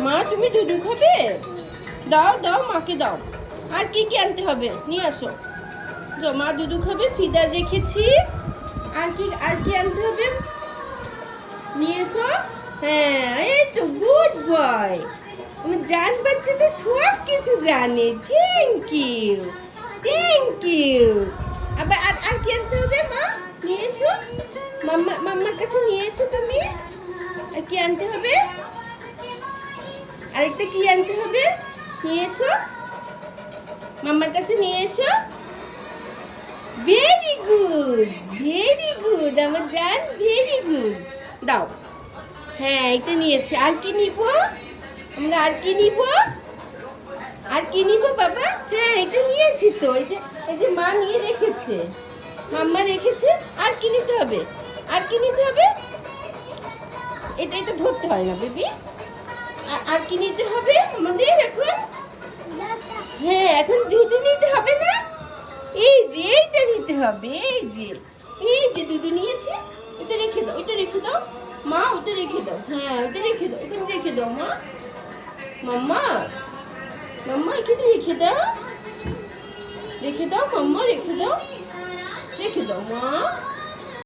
মা তুমি দুধু খাবে? দাও দাও মাকে দাও। আর কি কি আনতে হবে নিয়ে আসো। মা দুধু খাবে, ফিদার রেখেছি। আর কি আনতে হবে নিয়ে এসো। হ্যাঁ এই তো গুড বয়। আমার জান বাচ্চা তো সব কিছু জানে। Thank you, thank you. আবার আর কি আনতে হবে মা? নিয়ে এসো। মাম্মার কাছে নিয়ে এসো তুমি। আর কি আনতে হবে? আরেকটা কি আনতে হবে? নিয়ে এসো, মাম্মার কাছে নিয়ে এসো। ভেরি গুড, ভেরি গুড আমার জান, ভেরি গুড। দাও। হ্যাঁ এটা নিয়েছি। আর কি নিব আমরা? আর কি নিব? আর কি নিব বাবা? হ্যাঁ এটা নিয়েছি তো। এই যে মা নিয়ে রেখেছে, মাম্মা রেখেছে। আর কি নিতে হবে? আর কি নিতে হবে? এটা ধরতে হয় না বেবি। আর কি নিতে হবে আমাদের এখন? হ্যাঁ এখন দুধু নিতে হবে না? এই যে এইটা নিতে হবে। এই যে দুধু নিয়েছি। এটা রেখে দাও, এটা রেখে দাও মা, ওটা রেখে দাও। হ্যাঁ ওটা রেখে দাও, এখানে রেখে দাও মা। মাম্মা মাম্মা এখানে রেখে দাও, রেখে দাও মাম্মা, রেখে দাও, রেখে দাও মা।